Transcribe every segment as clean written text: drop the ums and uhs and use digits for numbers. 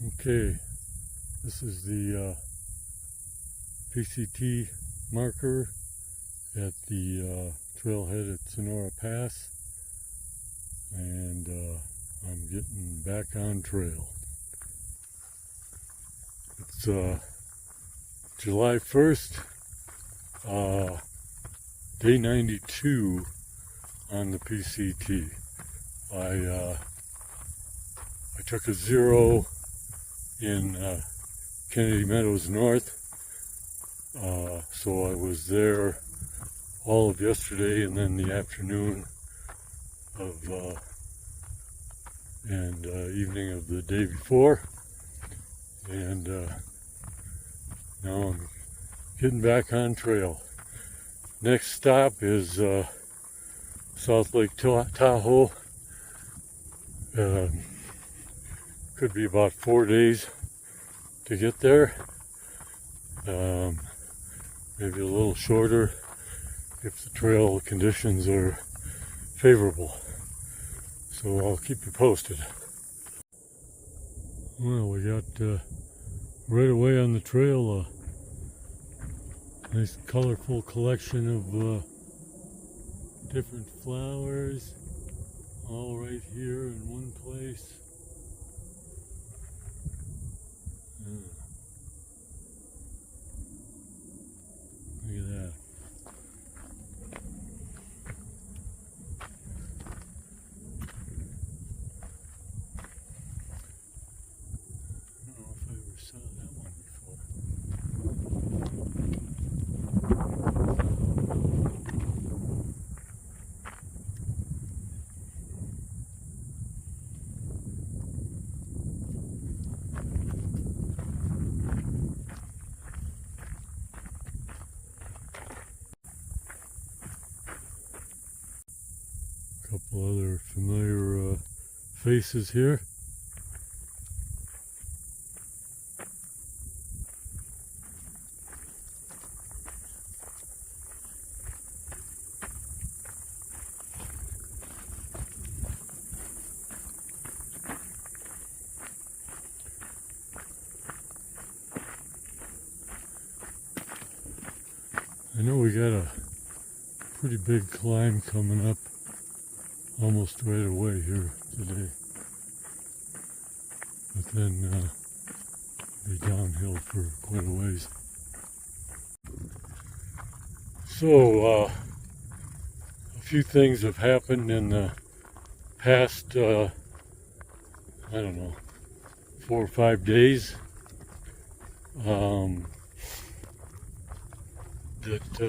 Okay, this is the PCT marker at the trailhead at Sonora Pass, and I'm getting back on trail. It's July 1st, day 92 on the PCT. I took a zero in Kennedy Meadows North, so I was there all of yesterday and then the afternoon of and evening of the day before, and now I'm getting back on trail. Next stop is South Lake Tahoe. Could be about 4 days to get there, maybe a little shorter if the trail conditions are favorable. So I'll keep you posted. Well, we got right away on the trail a nice colorful collection of different flowers, all right here in one place. Look at that. I don't know if I ever saw that one before. Couple other familiar faces here. I know we got a pretty big climb coming up almost right away here today, but then be downhill for quite a ways. So a few things have happened in the past I don't know, 4 or 5 days that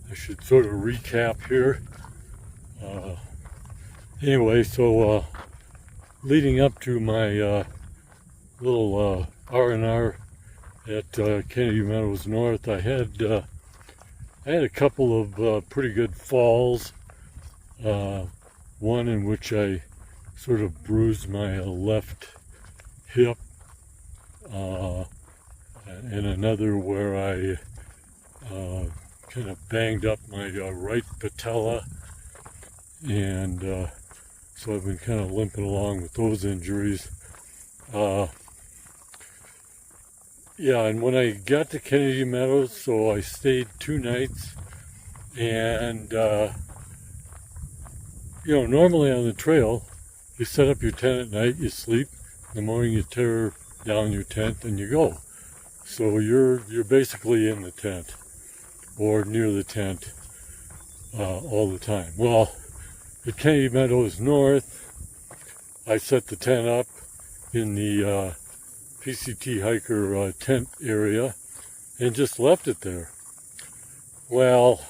I should sort of recap here. Anyway, so leading up to my little R&R at Kennedy Meadows North, I had a couple of pretty good falls. One in which I sort of bruised my left hip, and another where I kind of banged up my right patella, and so I've been kind of limping along with those injuries. Yeah, and when I got to Kennedy Meadows, so I stayed 2 nights, and you know, normally on the trail, you set up your tent at night, you sleep, in the morning you tear down your tent and you go. So you're basically in the tent or near the tent all the time. Well, at Kennedy Meadows North, I set the tent up in the PCT hiker tent area and just left it there. Well,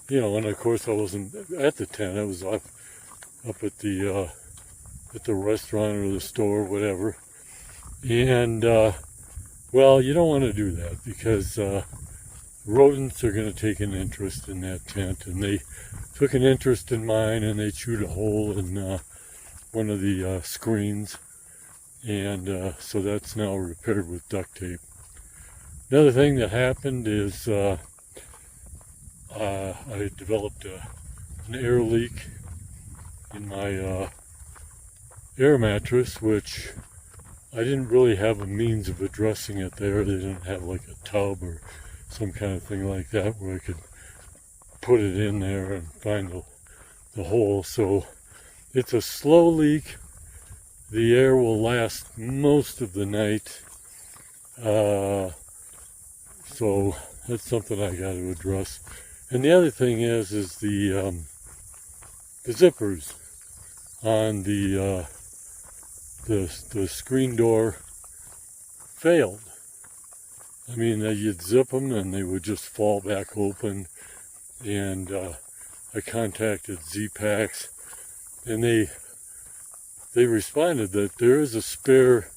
you know, and of course I wasn't at the tent. I was up at the restaurant or the store, whatever. And well, you don't want to do that because rodents are going to take an interest in that tent, and they took an interest in mine, and they chewed a hole in one of the screens, and so that's now repaired with duct tape. Another thing that happened is I developed an air leak in my air mattress, which I didn't really have a means of addressing it there. They didn't have like a tub or some kind of thing like that where I could put it in there and find the hole. So it's a slow leak. The air will last most of the night. So that's something I got to address. And the other thing is the zippers on the screen door failed. I mean, you'd zip them and they would just fall back open. And I contacted Z-Packs, and they responded that there is a spare.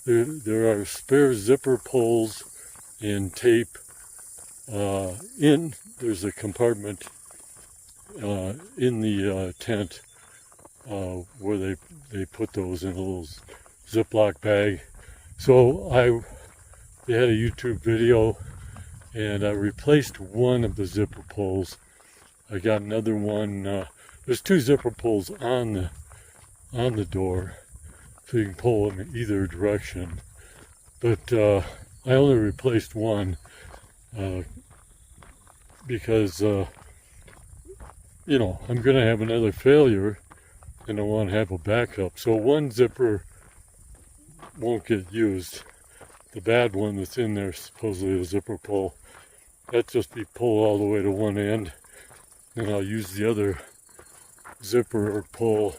There are spare zipper pulls and tape there's a compartment in the tent where they put those in a little Ziploc bag. So they had a YouTube video, and I replaced one of the zipper pulls. I got another one. There's two zipper pulls on the door, so you can pull them in either direction. But I only replaced one because I'm going to have another failure, and I want to have a backup. So one zipper won't get used. The bad one that's in there, supposedly a zipper pull, that just be pulled all the way to one end. Then I'll use the other zipper or pull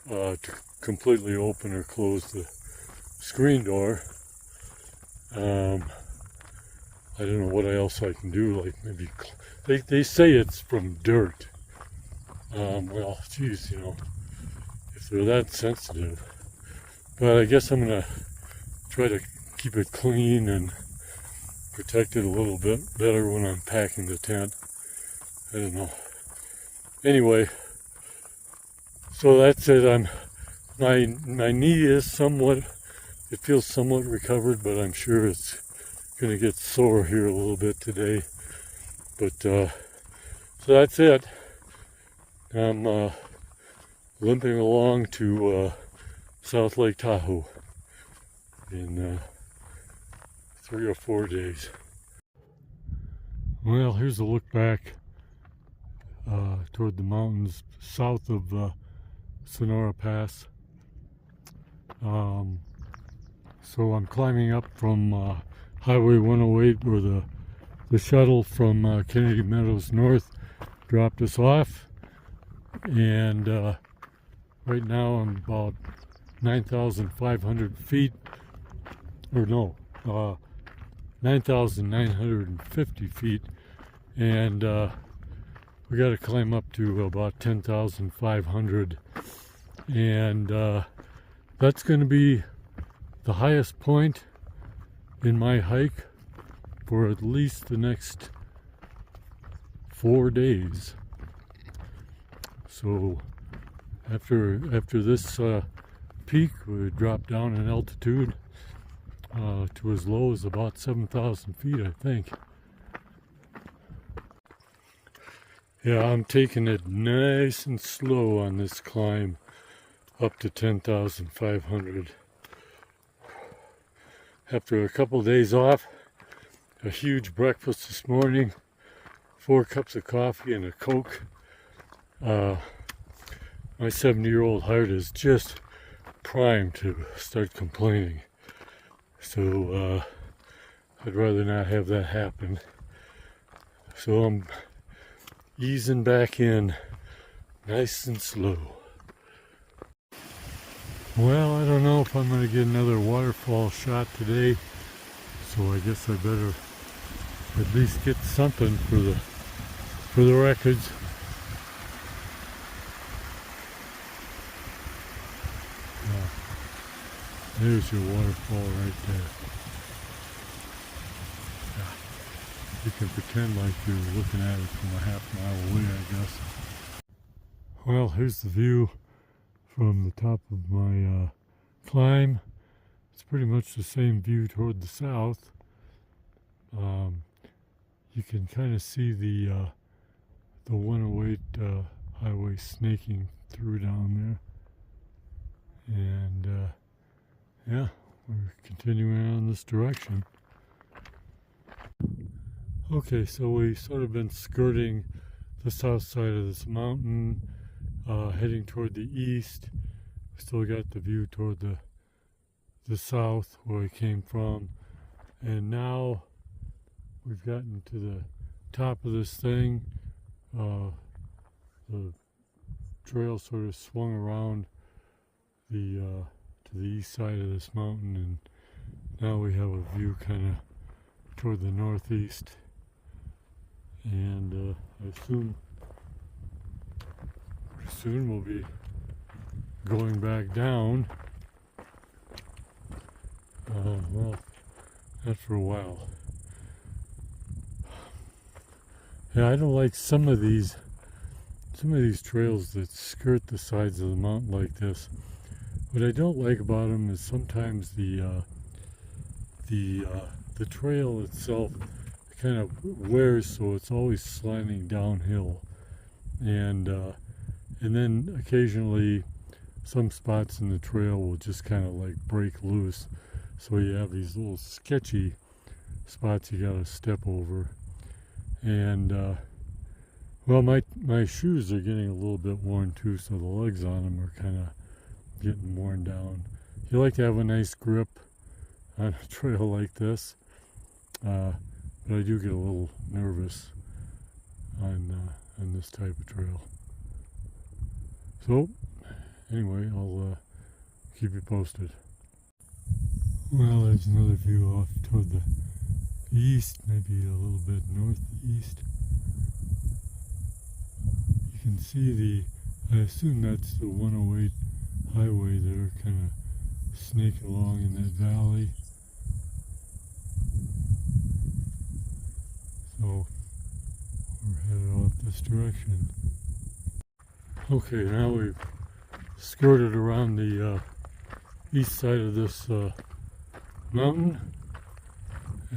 to completely open or close the screen door. I don't know what else I can do, like maybe, they say it's from dirt. Well, geez, if they're that sensitive. But I guess I'm going to try to keep it clean and protect it a little bit better when I'm packing the tent. I don't know. Anyway, so that's it. My knee is it feels somewhat recovered, but I'm sure it's going to get sore here a little bit today. But so that's it. I'm limping along to South Lake Tahoe in 3 or 4 days. Well, here's a look back toward the mountains south of Sonora Pass. So I'm climbing up from Highway 108 where the shuttle from Kennedy Meadows North dropped us off, and right now I'm about 9,500 feet, or no, 9,950 feet, and we got to climb up to about 10,500, and that's going to be the highest point in my hike for at least the next 4 days. So after this peak, we drop down in altitude to as low as about 7,000 feet, I think. Yeah, I'm taking it nice and slow on this climb up to 10,500. After a couple days off, a huge breakfast this morning, 4 cups of coffee and a Coke. My 70-year-old heart is just primed to start complaining. So I'd rather not have that happen. So I'm easing back in nice and slow. Well, I don't know if I'm going to get another waterfall shot today, so I guess I better at least get something for the records. There's your waterfall right there. Yeah. You can pretend like you're looking at it from a half mile away, I guess. Well, here's the view from the top of my climb. It's pretty much the same view toward the south. You can kind of see the 108 highway snaking through down there, and yeah, we're continuing on this direction. Okay, so we've sort of been skirting the south side of this mountain, heading toward the east. We still got the view toward the south where we came from, and now we've gotten to the top of this thing. The trail sort of swung around to the east side of this mountain, and now we have a view kind of toward the northeast. And I assume pretty soon we'll be going back down. Well, not for a while. Yeah, I don't like some of these trails that skirt the sides of the mountain like this. What I don't like about them is sometimes the trail itself kind of wears, so it's always slanting downhill, and then occasionally some spots in the trail will just kind of like break loose, so you have these little sketchy spots you gotta step over. And well, my shoes are getting a little bit worn too, so the legs on them are kind of getting worn down. You like to have a nice grip on a trail like this, but I do get a little nervous on this type of trail. So anyway, I'll keep you posted. Well, there's another view off toward the east, maybe a little bit northeast. You can see I assume that's the 108 highway there, kind of snaking along in that valley. So we're headed off this direction. Okay, now we've skirted around the east side of this mountain,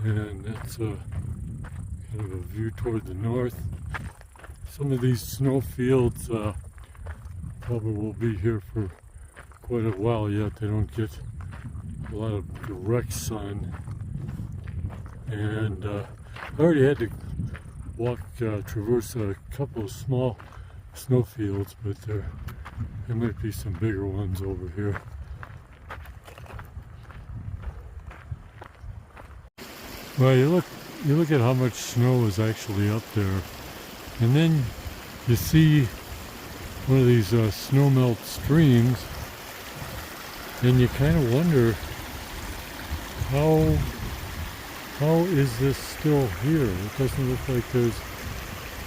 and that's kind of a view toward the north. Some of these snow fields probably will be here for quite a while yet. They don't get a lot of direct sun, and I already had to traverse a couple of small snow fields, but there might be some bigger ones over here. Well, you look at how much snow is actually up there, and then you see one of these snowmelt streams, and you kind of wonder how is this still here? It doesn't look like there's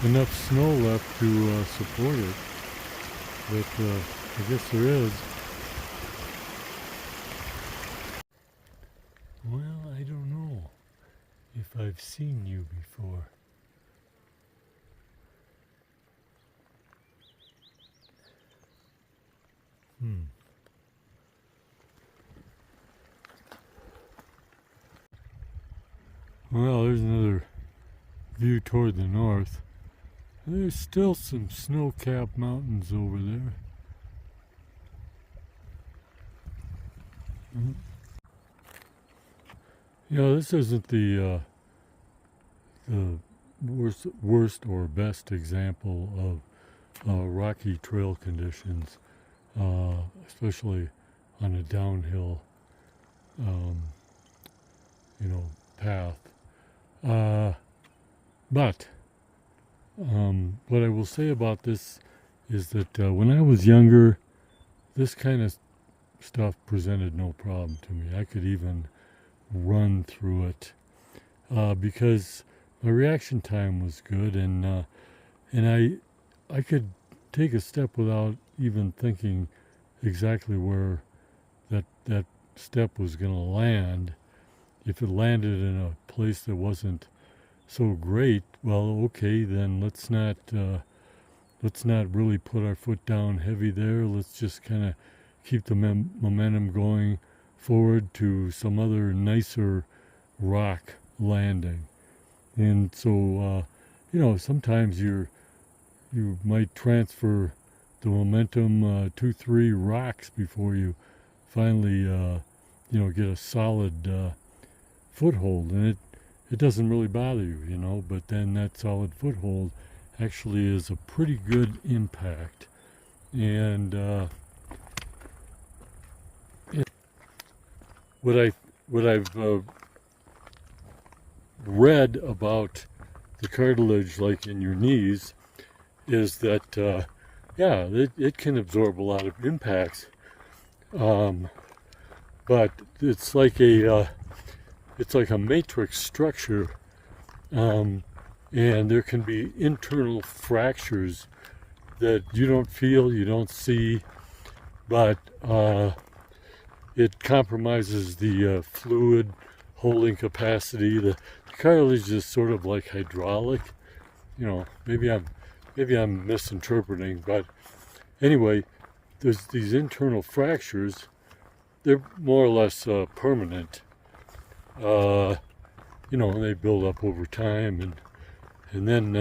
enough snow left to support it, but I guess there is. Well, I don't know if I've seen you before. Well, there's another view toward the north. There's still some snow-capped mountains over there. You know, this isn't the worst or best example of rocky trail conditions, especially on a downhill, path. But what I will say about this is that when I was younger, this kind of stuff presented no problem to me. I could even run through it because my reaction time was good, and I could take a step without even thinking exactly where that step was going to land. If it landed in a place that wasn't so great, well, okay, then let's not really put our foot down heavy there. Let's just kind of keep the momentum going forward to some other nicer rock landing. And so, sometimes you might transfer the momentum 2-3 rocks before you finally get a solid foothold, and it doesn't really bother you, but then that solid foothold actually is a pretty good impact. And what I've read about the cartilage, like in your knees, is that it can absorb a lot of impacts, but it's like a matrix structure, and there can be internal fractures that you don't feel, you don't see, but it compromises the fluid holding capacity. The cartilage is sort of like hydraulic. Maybe I'm misinterpreting, but anyway, there's these internal fractures. They're more or less permanent. They build up over time, and then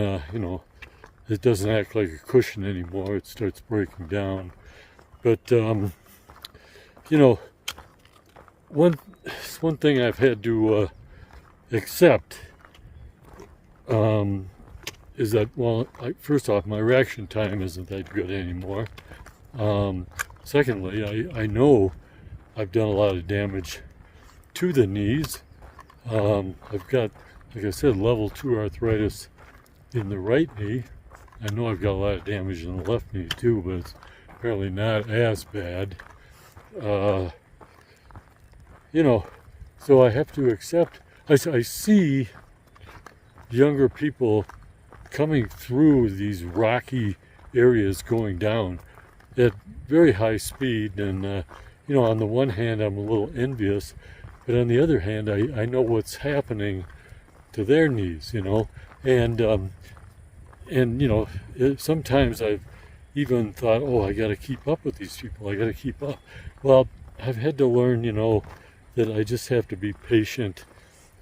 it doesn't act like a cushion anymore. It starts breaking down. But one thing I've had to accept is that, first off, my reaction time isn't that good anymore. Secondly, I know I've done a lot of damage to the knees. I've got, like I said, level 2 arthritis in the right knee. I know I've got a lot of damage in the left knee too, but it's apparently not as bad. So I have to accept, I see younger people coming through these rocky areas going down at very high speed, and on the one hand I'm a little envious, but on the other hand I know what's happening to their knees, and sometimes I've even thought, I got to keep up with these people, I got to keep up. Well, I've had to learn, that I just have to be patient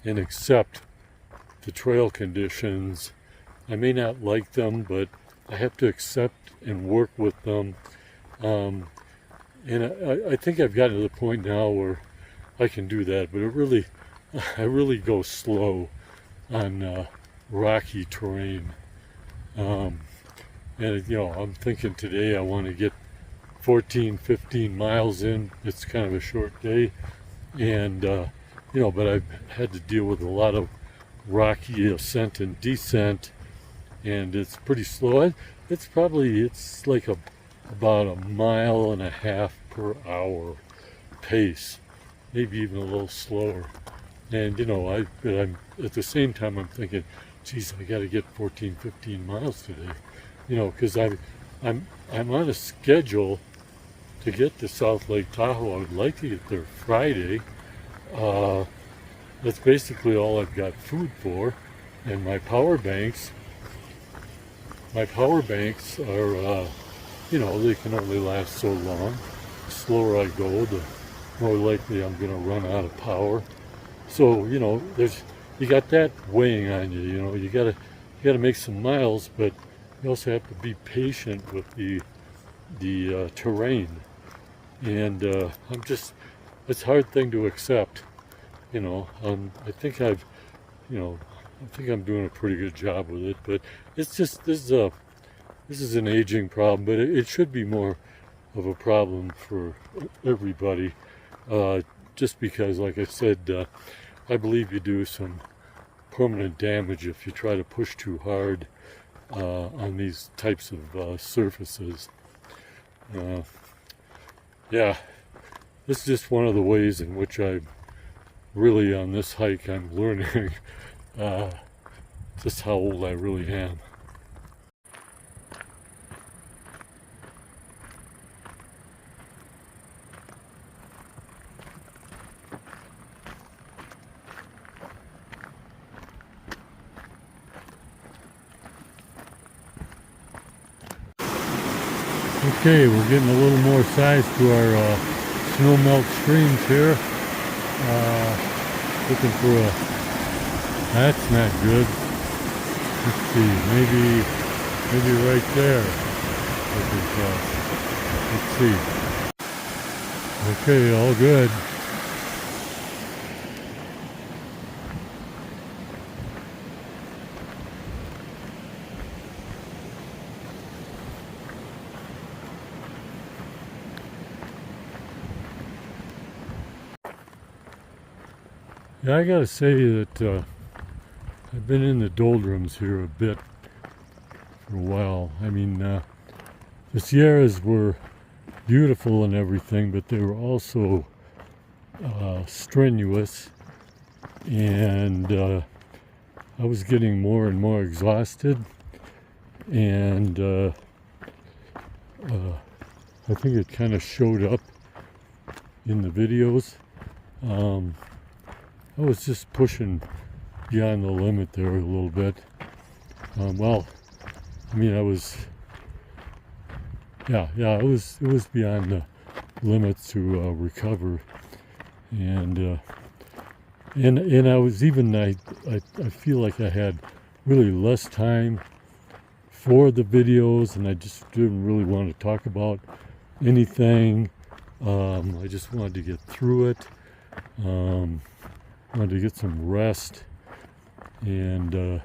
and accept the trail conditions. I may not like them, but I have to accept and work with them. And I think I've gotten to the point now where I can do that, but I really go slow on rocky terrain. And I'm thinking today I want to get 14-15 miles in. It's kind of a short day, and but I've had to deal with a lot of rocky ascent and descent, and it's pretty slow. It's like about 1.5 miles per hour pace, maybe even a little slower. And I'm at the same time I'm thinking, geez, I got to get 14-15 miles today, because I'm on a schedule to get to South Lake Tahoe. I would like to get there Friday. That's basically all I've got food for, and my power banks are, they can only last so long. The slower I go, the more likely I'm going to run out of power. So, you got that weighing on you. You got to make some miles, but you also have to be patient with the terrain. And it's a hard thing to accept. I think I think I'm doing a pretty good job with it, but it's just, this is an aging problem, but it should be more of a problem for everybody, just because, like I said, I believe you do some permanent damage if you try to push too hard on these types of surfaces. This is just one of the ways in which I'm really, on this hike, I'm learning just how old I really am. Okay, we're getting a little more size to our snow melt streams here. Looking for that's not good. Let's see, maybe right there. Let's see. Okay, all good. Yeah, I gotta say that I've been in the doldrums here a bit for a while. I mean, the Sierras were beautiful and everything, but they were also strenuous, and I was getting more and more exhausted, and I think it kind of showed up in the videos. I was just pushing beyond the limit there a little bit. Well, I mean, it was beyond the limits to recover, and I was even I feel like I had really less time for the videos, and I just didn't really want to talk about anything. I just wanted to get through it. Wanted to get some rest, and I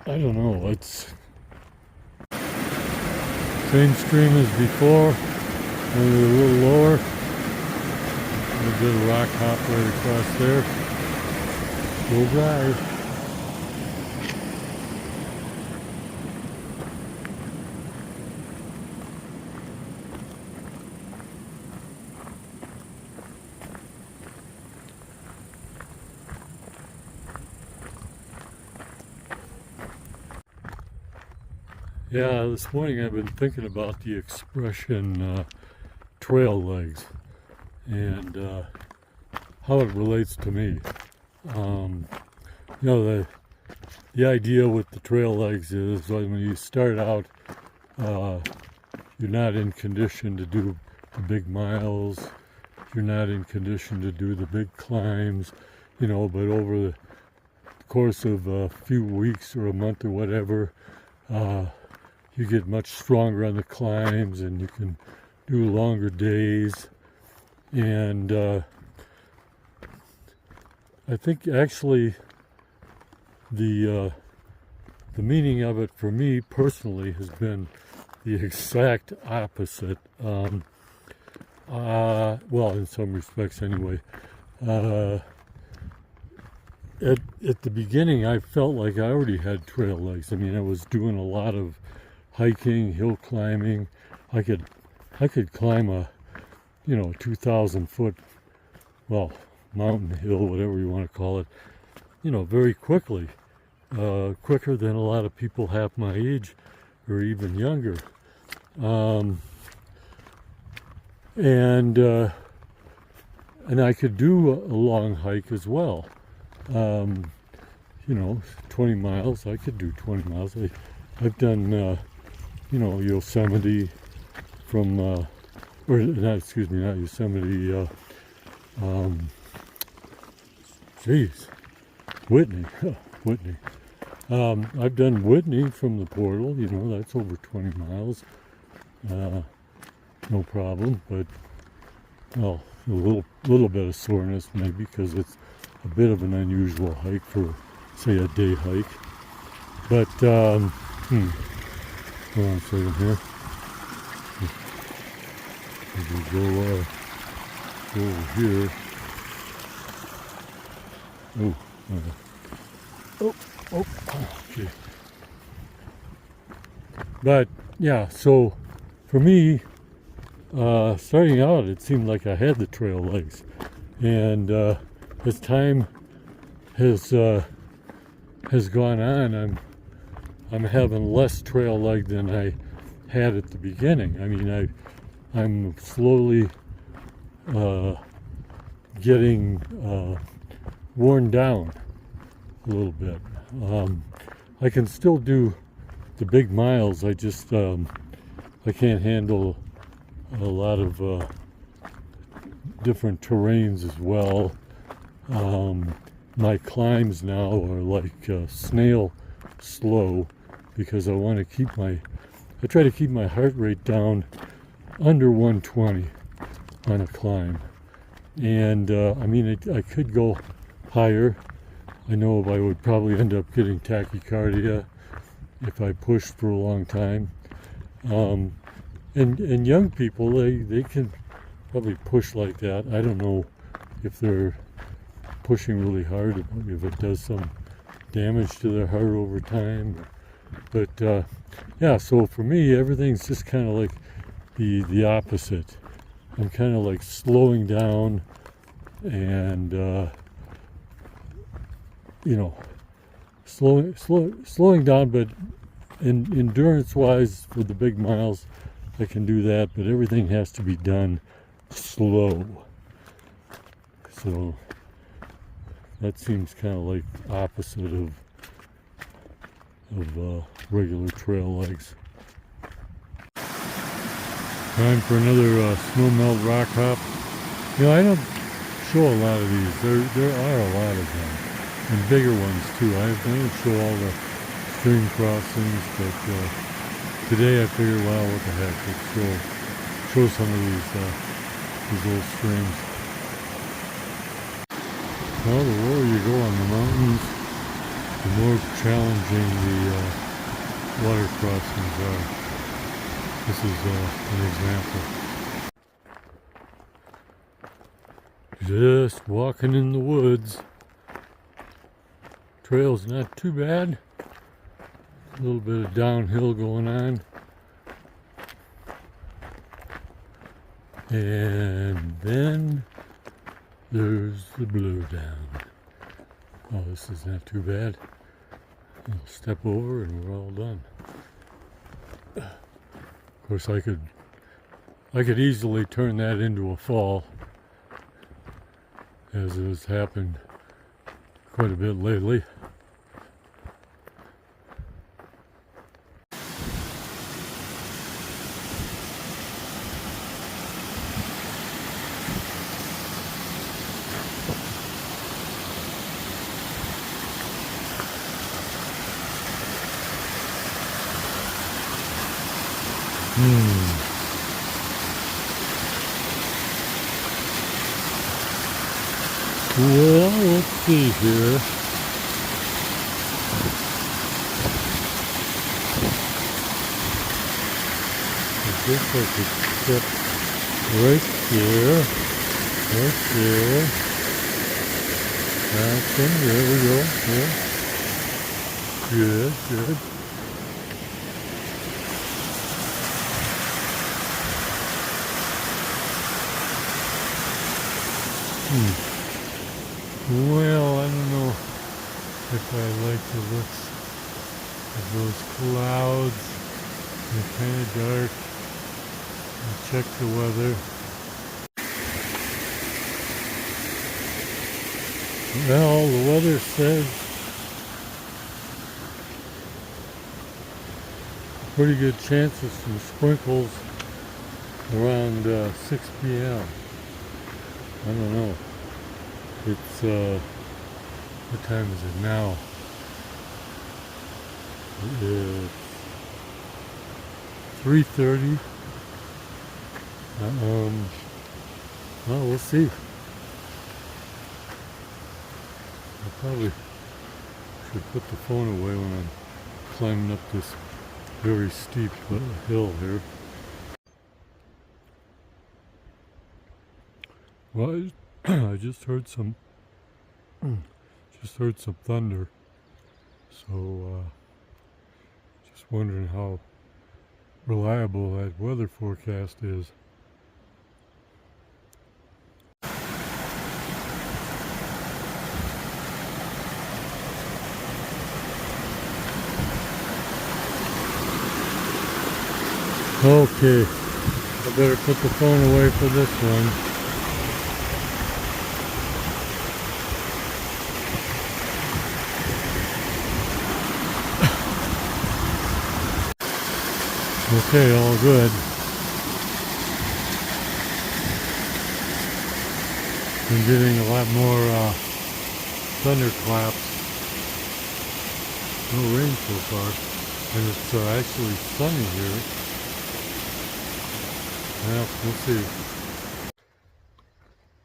don't know, it's same stream as before, only a little lower. A bit of rock hop right across there. Go drive. Yeah, this morning I've been thinking about the expression trail legs and how it relates to me. The idea with the trail legs is when you start out, you're not in condition to do the big miles, you're not in condition to do the big climbs, but over the course of a few weeks or a month or whatever, you get much stronger on the climbs, and you can do longer days. And I think actually the meaning of it for me personally has been the exact opposite. Well, in some respects anyway. At the beginning, I felt like I already had trail legs. I mean, I was doing a lot of hiking, hill climbing. I could climb a 2,000 foot, well, mountain hill, whatever you want to call it, very quickly, quicker than a lot of people half my age or even younger. And I could do a long hike as well. 20 miles. I could do 20 miles. I've done, Yosemite from, not Yosemite, Whitney. Whitney. I've done Whitney from the portal, that's over 20 miles. No problem, but, well, a little bit of soreness maybe because it's a bit of an unusual hike for, say, a day hike. But, hold on a second here. We go over here. Okay. But, yeah, so for me, starting out, it seemed like I had the trail legs. And as time has gone on, I'm having less trail leg than I had at the beginning. I mean, I'm slowly getting worn down a little bit. I can still do the big miles. I just I can't handle a lot of different terrains as well. My climbs now are like snail slow because I try to keep my heart rate down under 120 on a climb. And I could go higher. I know I would probably end up getting tachycardia if I pushed for a long time. And young people, they can probably push like that. I don't know if they're pushing really hard, if it does some damage to their heart over time. But yeah, so for me, everything's just kind of like the opposite. I'm kind of like slowing down and you know, slowing down, but endurance-wise for the big miles, I can do that. But everything has to be done slow. So that seems kind of like opposite of regular trail legs. Time for another snow melt rock hop. You know, I don't show a lot of these. There are a lot of them, and bigger ones too. I don't show all the stream crossings, but today I figured, well, what the heck, let's show some of these little streams. Well, the lower you go on the mountains, the more challenging the water crossings are. This is an example. Just walking in the woods. Trail's not too bad. A little bit of downhill going on. And then there's the blowdown. Oh, this is not too bad. I'll step over and we're all done. Of course, I could easily turn that into a fall, as has happened quite a bit lately. Well, let's see here. I guess I could step right there, right there. There we go. Yeah. Good, good. Well, I don't know if I like the looks of those clouds. They're kind of dark. I'll check the weather. Well, the weather says pretty good chance of some sprinkles around 6 p.m. I don't know. It's, what time is it now? It's 3:30. Well, we'll see. I probably should put the phone away when I'm climbing up this very steep hill here. Well, I just heard some thunder, so just wondering how reliable that weather forecast is. Okay, I better put the phone away for this one. Okay, all good. Been getting a lot more thunderclaps. No rain so far, and it's actually sunny here. Well, we'll see.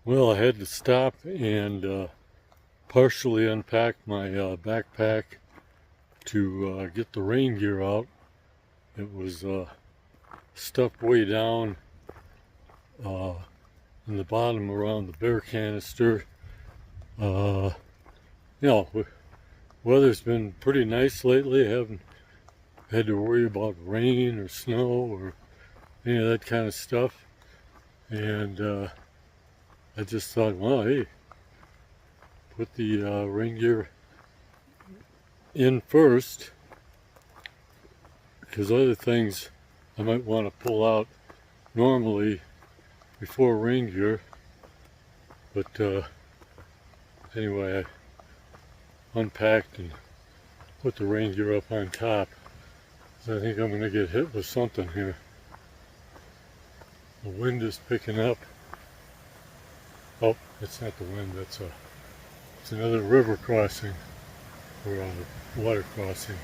Well, I had to stop and partially unpack my backpack to get the rain gear out. It was stuffed way down in the bottom around the bear canister. You know, weather's been pretty nice lately. I haven't had to worry about rain or snow or any of that kind of stuff. And I just thought, well, hey, put the rain gear in first, because other things I might want to pull out normally before rain gear. But anyway, I unpacked and put the rain gear up on top. So I think I'm going to get hit with something here. The wind is picking up. Oh, it's not the wind, it's another river crossing, or a water crossing.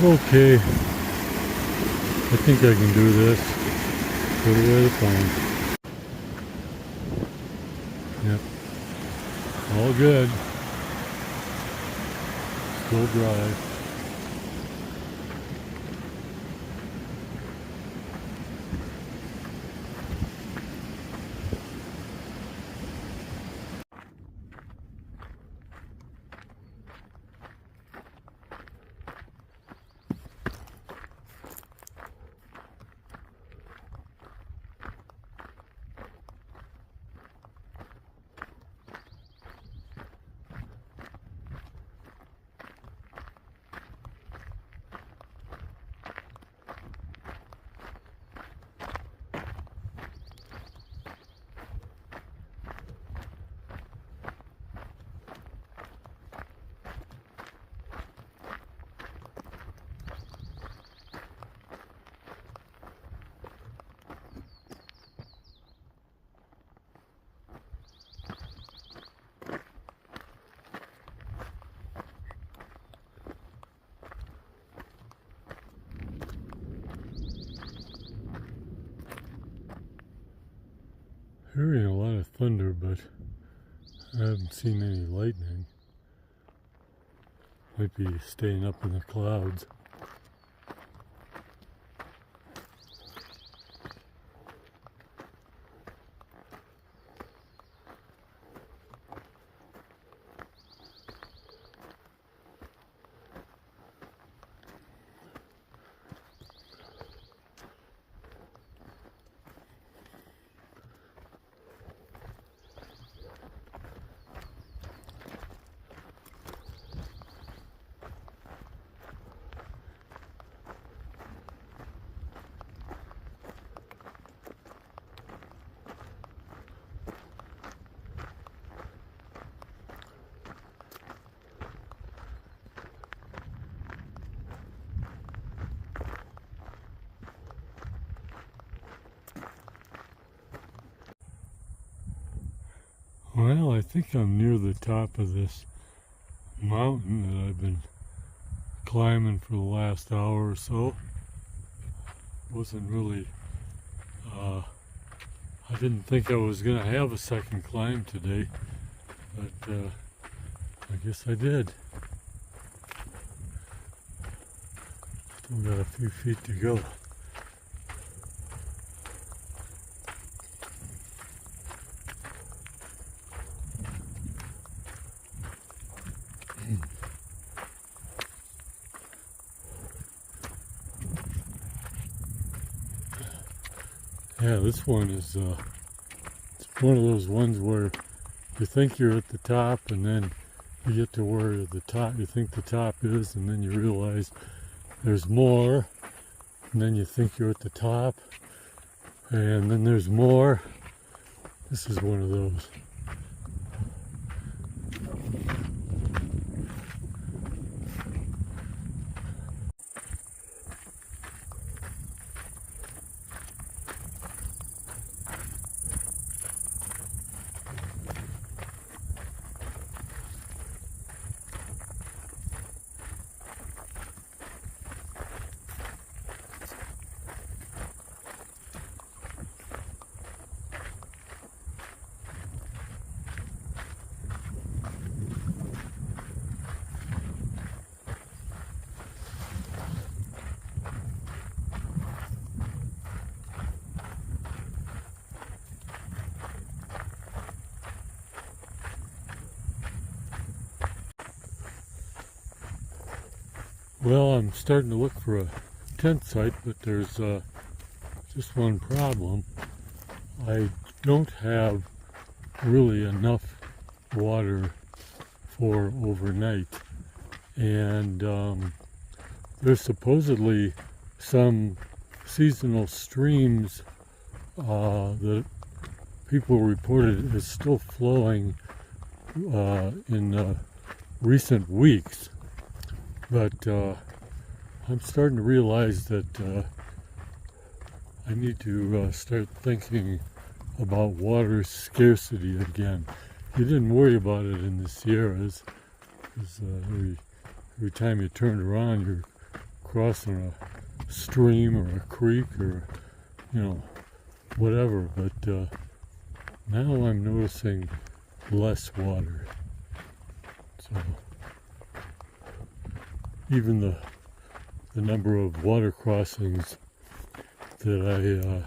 Okay, I think I can do this. Put away the phone. Yep, all good. Still dry. Hearing a lot of thunder, but I haven't seen any lightning. Might be staying up in the clouds. Well, I think I'm near the top of this mountain that I've been climbing for the last hour or so. Wasn't really, I didn't think I was going to have a second climb today, but I guess I did. Still got a few feet to go. Yeah, this one is it's one of those ones where you think you're at the top, and then you get to where the top, you think the top is, and then you realize there's more, and then you think you're at the top, and then there's more. This is one of those. Well, I'm starting to look for a tent site, but there's just one problem. I don't have really enough water for overnight, and there's supposedly some seasonal streams that people reported is still flowing in recent weeks, but I'm starting to realize that I need to start thinking about water scarcity again. You didn't worry about it in the Sierras, because every time you turned around, you're crossing a stream or a creek or, whatever. But now I'm noticing less water. So even the number of water crossings that I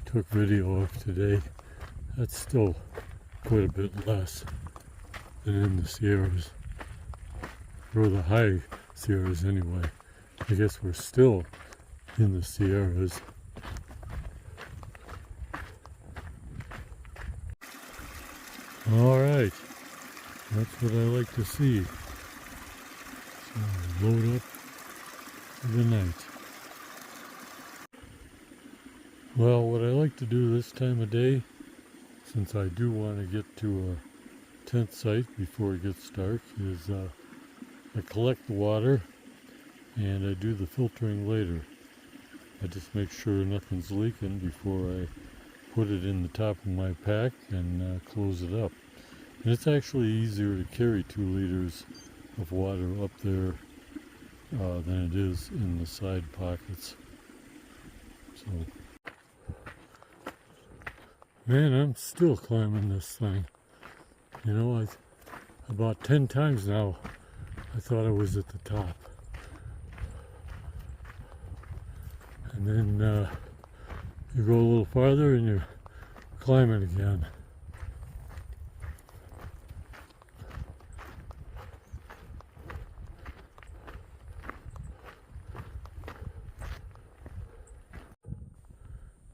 took video of today, that's still quite a bit less than in the Sierras, or the high Sierras anyway. I guess we're still in the Sierras. All right, that's what I like to see. So load up for the night. Well, what I like to do this time of day, since I do want to get to a tent site before it gets dark, is I collect the water and I do the filtering later. I just make sure nothing's leaking before I put it in the top of my pack and close it up. And it's actually easier to carry 2 liters of water up there than it is in the side pockets. So, man, I'm still climbing this thing. About 10 times now I thought I was at the top. And then you go a little farther and you're climbing again.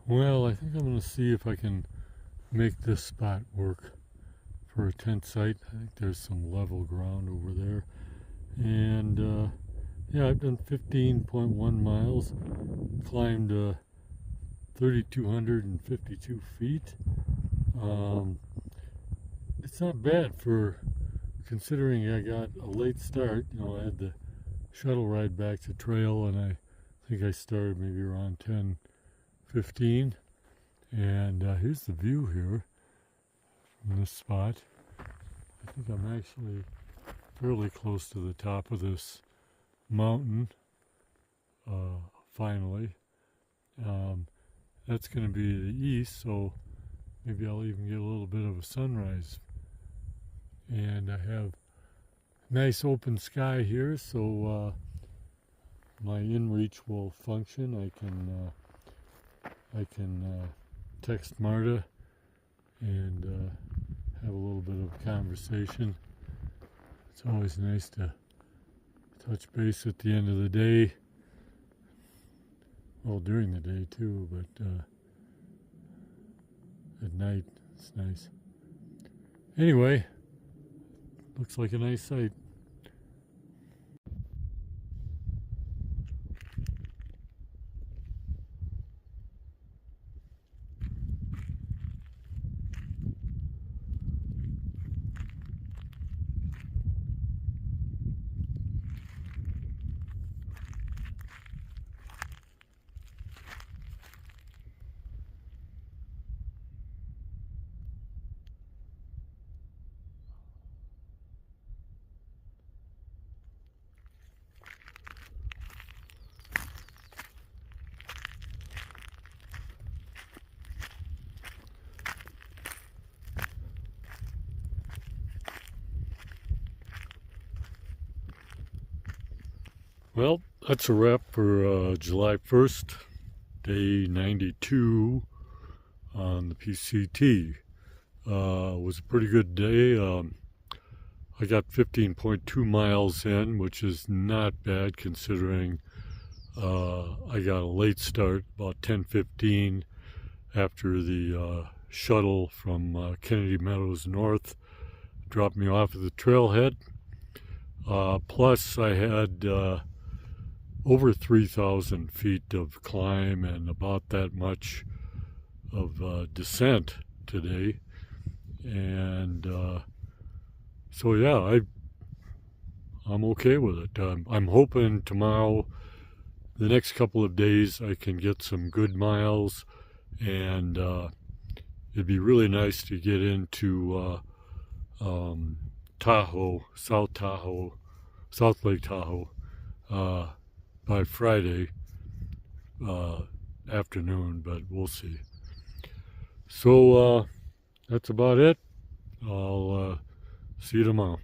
Well, I think I'm going to see if I can make this spot work for a tent site. I think there's some level ground over there. And yeah, I've done 15.1 miles, climbed 3,252 feet. It's not bad for considering I got a late start. I had the shuttle ride back to trail, and I think I started maybe around 10:15. And here's the view here from this spot. I think I'm actually fairly close to the top of this mountain, finally. That's going to be the east, so maybe I'll even get a little bit of a sunrise. And I have nice open sky here, so my inReach will function. I can text Marta and have a little bit of conversation. It's always nice to touch base at the end of the day. Well, during the day too, but at night it's nice. Anyway, looks like a nice site. Well, that's a wrap for July 1st, day 92 on the PCT. It was a pretty good day. I got 15.2 miles in, which is not bad considering I got a late start, about 10:15 after the shuttle from Kennedy Meadows North dropped me off at the trailhead. Plus, I had over 3,000 feet of climb and about that much of descent today. And so, yeah, I'm okay with it. I'm hoping tomorrow, the next couple of days, I can get some good miles, and it'd be really nice to get into Tahoe, South Lake Tahoe, by Friday afternoon, but we'll see. So that's about it. I'll see you tomorrow.